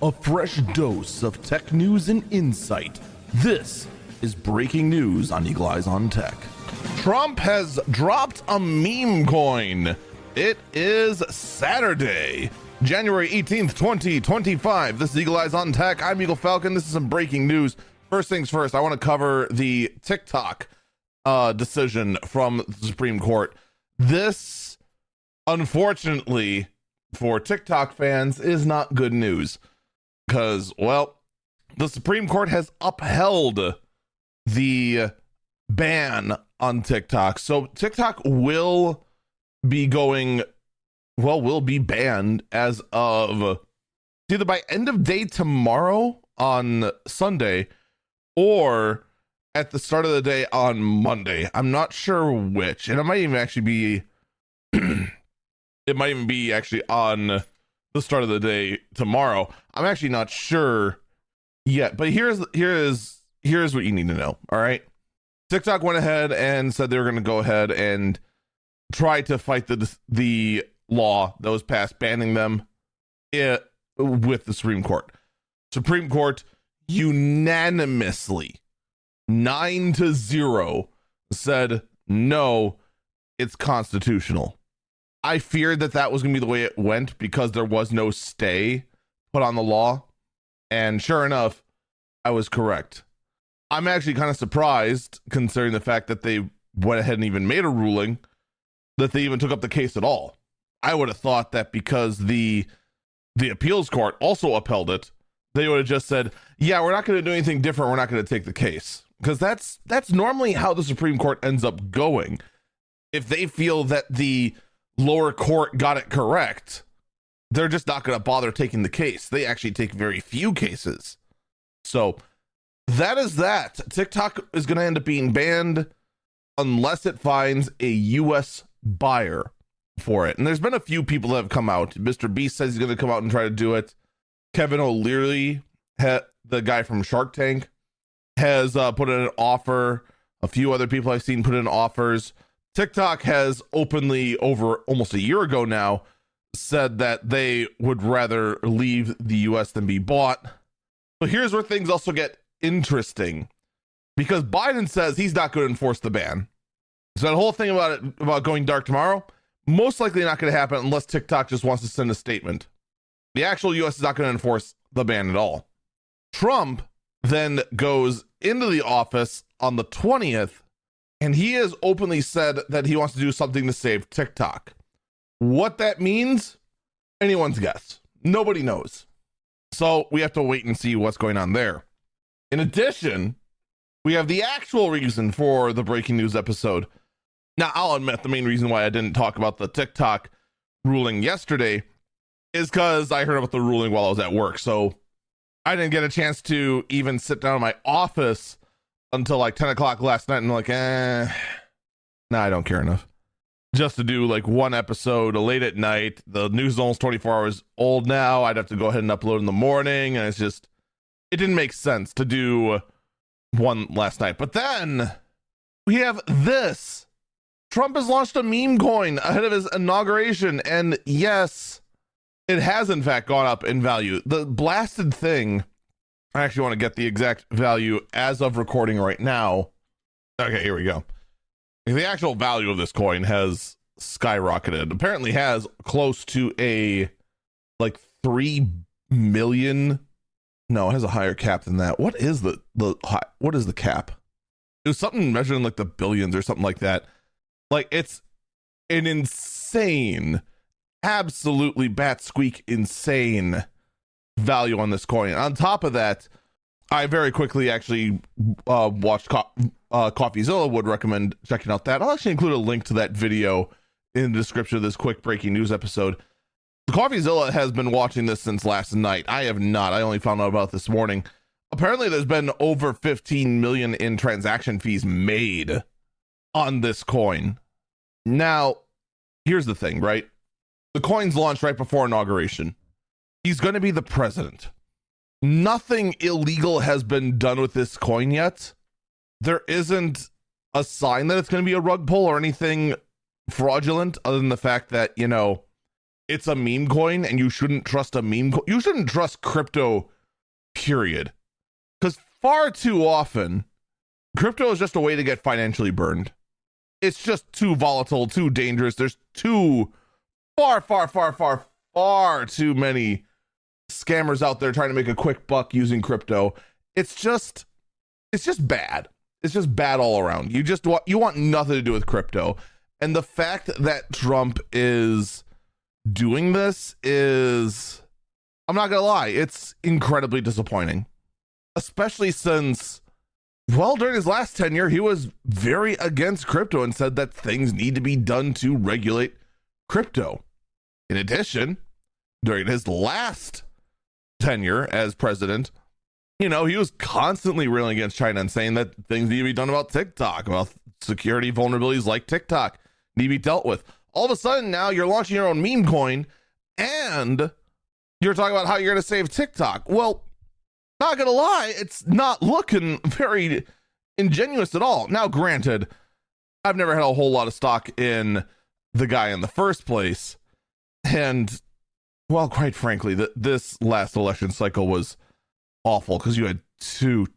A fresh dose of tech news and insight. This is breaking news on Eagle Eyes on Tech. Trump has dropped a meme coin. It is Saturday, January 18th, 2025. This is Eagle Eyes on Tech. I'm Eagle Falcon. This is some breaking news. First things first, I want to cover the TikTok decision from the Supreme Court. This, unfortunately, for TikTok fans, is not good news. Because, well, the Supreme Court has upheld the ban on TikTok. So TikTok will be banned as of either by end of day tomorrow on Sunday or at the start of the day on Monday. I'm not sure which. And it might even actually be on the start of the day tomorrow. I'm actually not sure yet, but here's what you need to know. All right. TikTok went ahead and said they were going to go ahead and try to fight the law that was passed banning them with the Supreme Court. Supreme Court unanimously 9-0 said no, it's constitutional. I feared that was going to be the way it went because there was no stay put on the law. And sure enough, I was correct. I'm actually kind of surprised, considering the fact that they went ahead and even made a ruling, that they even took up the case at all. I would have thought that because the appeals court also upheld it, they would have just said, yeah, we're not going to do anything different. We're not going to take the case. Because that's normally how the Supreme Court ends up going. If they feel that the lower court got it correct, they're just not going to bother taking the case. They actually take very few cases. So that is that. TikTok is going to end up being banned unless it finds a U.S. buyer for it. And there's been a few people that have come out. Mr. Beast says he's going to come out and try to do it. Kevin O'Leary, the guy from Shark Tank, has put in an offer. A few other people I've seen put in offers. TikTok has openly, over almost a year ago now, said that they would rather leave the US than be bought. But here's where things also get interesting, because Biden says he's not going to enforce the ban. So that whole thing about going dark tomorrow, most likely not going to happen unless TikTok just wants to send a statement. The actual US is not going to enforce the ban at all. Trump then goes into the office on the 20th, and he has openly said that he wants to do something to save TikTok. What that means, anyone's guess. Nobody knows. So we have to wait and see what's going on there. In addition, we have the actual reason for the breaking news episode. Now, I'll admit the main reason why I didn't talk about the TikTok ruling yesterday is because I heard about the ruling while I was at work. So I didn't get a chance to even sit down in my office until like 10 o'clock last night, and I'm like, I don't care enough. Just to do like one episode late at night. The news is almost 24 hours old now. I'd have to go ahead and upload in the morning, and it didn't make sense to do one last night. But then we have this. Trump has launched a meme coin ahead of his inauguration, and yes, it has in fact gone up in value. The blasted thing, I actually want to get the exact value as of recording right now. Okay, here we go. The actual value of this coin has skyrocketed. Apparently has close to a like 3 million. No, it has a higher cap than that. What is the cap? It was something measured in like the billions or something like that. Like, it's an insane, absolutely bat squeak insane value on this coin. On top of that, I very quickly actually watched CoffeeZilla. Would recommend checking out that. I'll actually include a link to that video in the description of this quick breaking news episode. CoffeeZilla has been watching this since last night. I have not. I only found out about it this morning. Apparently there's been over 15 million in transaction fees made on this coin. Now, here's the thing, right? The coin's launched right before inauguration. He's going to be the president. Nothing illegal has been done with this coin yet. There isn't a sign that it's going to be a rug pull or anything fraudulent, other than the fact that, it's a meme coin and you shouldn't trust a meme coin. You shouldn't trust crypto, period. Because far too often, crypto is just a way to get financially burned. It's just too volatile, too dangerous. There's far too many scammers out there trying to make a quick buck using crypto. It's just bad. It's just bad all around. You want nothing to do with crypto. And the fact that Trump is doing this is, I'm not gonna lie, it's incredibly disappointing. Especially since, well, during his last tenure, he was very against crypto and said that things need to be done to regulate crypto. In addition, during his last tenure as president, he was constantly railing against China and saying that things need to be done about TikTok, about security vulnerabilities like TikTok need to be dealt with. All of a sudden, now you're launching your own meme coin and you're talking about how you're going to save TikTok. Well, not going to lie, it's not looking very ingenuous at all. Now, granted, I've never had a whole lot of stock in the guy in the first place. And, well, quite frankly, this last election cycle was awful because you had two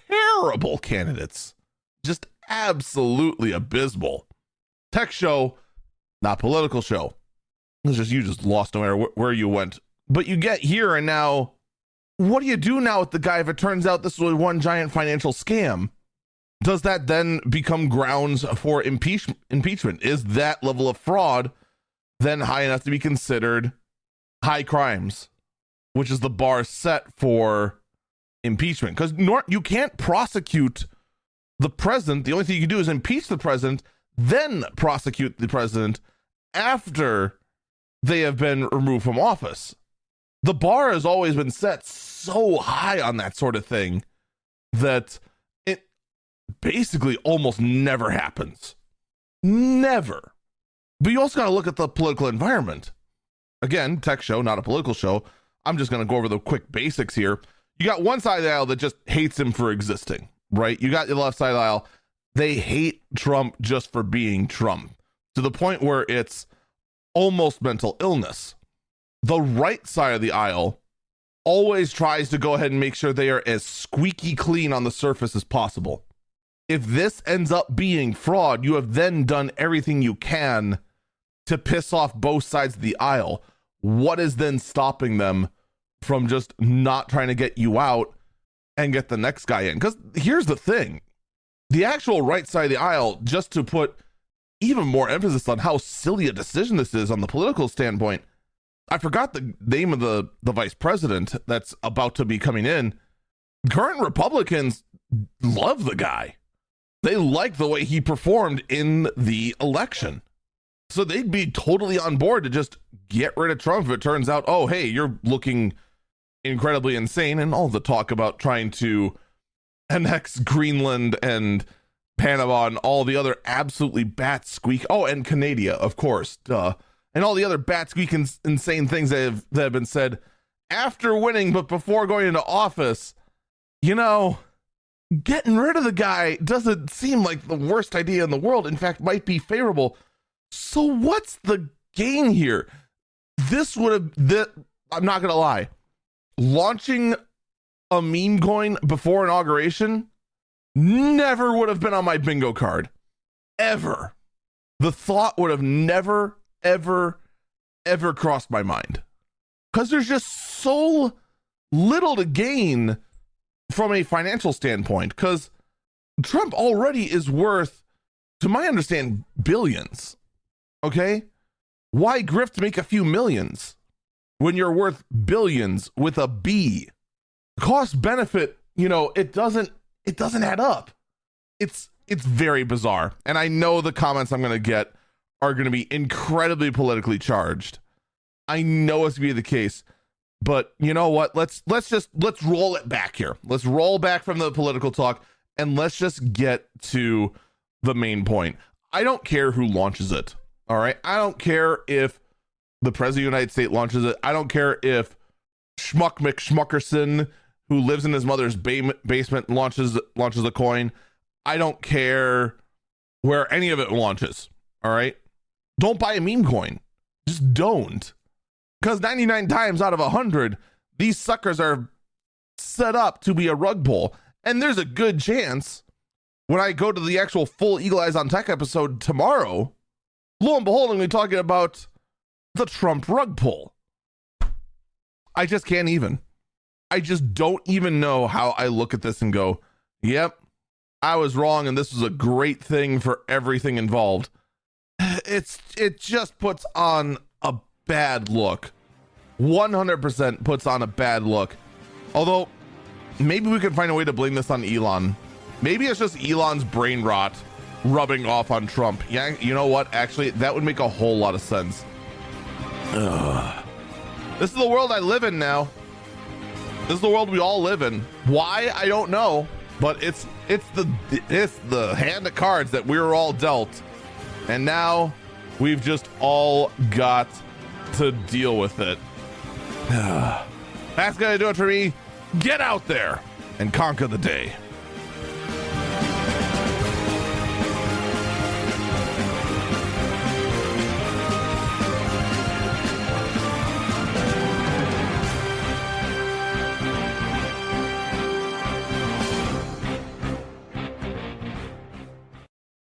terrible candidates, just absolutely abysmal. Tech show, not political show. It's just, you just lost no matter where you went. But you get here, and now what do you do now with the guy if it turns out this was one giant financial scam? Does that then become grounds for impeachment? Is that level of fraud then high enough to be considered high crimes, which is the bar set for impeachment? Because you can't prosecute the president. The only thing you can do is impeach the president, then prosecute the president after they have been removed from office. The bar has always been set so high on that sort of thing that it basically almost never happens. Never. But you also got to look at the political environment. Again, tech show, not a political show. I'm just going to go over the quick basics here. You got one side of the aisle that just hates him for existing, right? You got the left side of the aisle. They hate Trump just for being Trump, to the point where it's almost mental illness. The right side of the aisle always tries to go ahead and make sure they are as squeaky clean on the surface as possible. If this ends up being fraud, you have then done everything you can to piss off both sides of the aisle. What is then stopping them from just not trying to get you out and get the next guy in? Because here's the thing. The actual right side of the aisle, just to put even more emphasis on how silly a decision this is on the political standpoint, I forgot the name of the vice president that's about to be coming in. Current Republicans love the guy. They like the way he performed in the election. So they'd be totally on board to just get rid of Trump if it turns out, oh, hey, you're looking incredibly insane. And all the talk about trying to annex Greenland and Panama and all the other absolutely bat squeak. Oh, and Canada, of course, duh. And all the other bat squeak insane things that have been said after winning, but before going into office. Getting rid of the guy doesn't seem like the worst idea in the world. In fact, might be favorable. So what's the gain here? I'm not going to lie. Launching a meme coin before inauguration never would have been on my bingo card. Ever. The thought would have never, ever crossed my mind. Because there's just so little to gain from a financial standpoint. Because Trump already is worth, to my understanding, billions. Okay? Why grift to make a few millions when you're worth billions with a B? Cost benefit, it doesn't add up. It's very bizarre. And I know the comments I'm going to get are going to be incredibly politically charged. I know it's going to be the case, but you know what? Let's roll it back here. Let's roll back from the political talk and let's just get to the main point. I don't care who launches it. All right. I don't care if the president of the United States launches it. I don't care if Schmuck McSmuckerson, who lives in his mother's basement, launches a coin. I don't care where any of it launches. All right. Don't buy a meme coin. Just don't. Because 99 times out of 100, these suckers are set up to be a rug pull. And there's a good chance when I go to the actual full Eagle Eyes on Tech episode tomorrow, lo and behold, I'm going to be talking about the Trump rug pull. I just can't even. I just don't even know how I look at this and go, yep, I was wrong, and this was a great thing for everything involved. It just puts on a bad look. 100% puts on a bad look. Although, maybe we can find a way to blame this on Elon. Maybe it's just Elon's brain rot rubbing off on Trump. Yeah, you know what? Actually, that would make a whole lot of sense. Ugh. This is the world I live in now. This is the world we all live in. Why? I don't know. But it's the hand of cards that we were all dealt. And now we've just all got to deal with it. That's gonna do it for me. Get out there and conquer the day.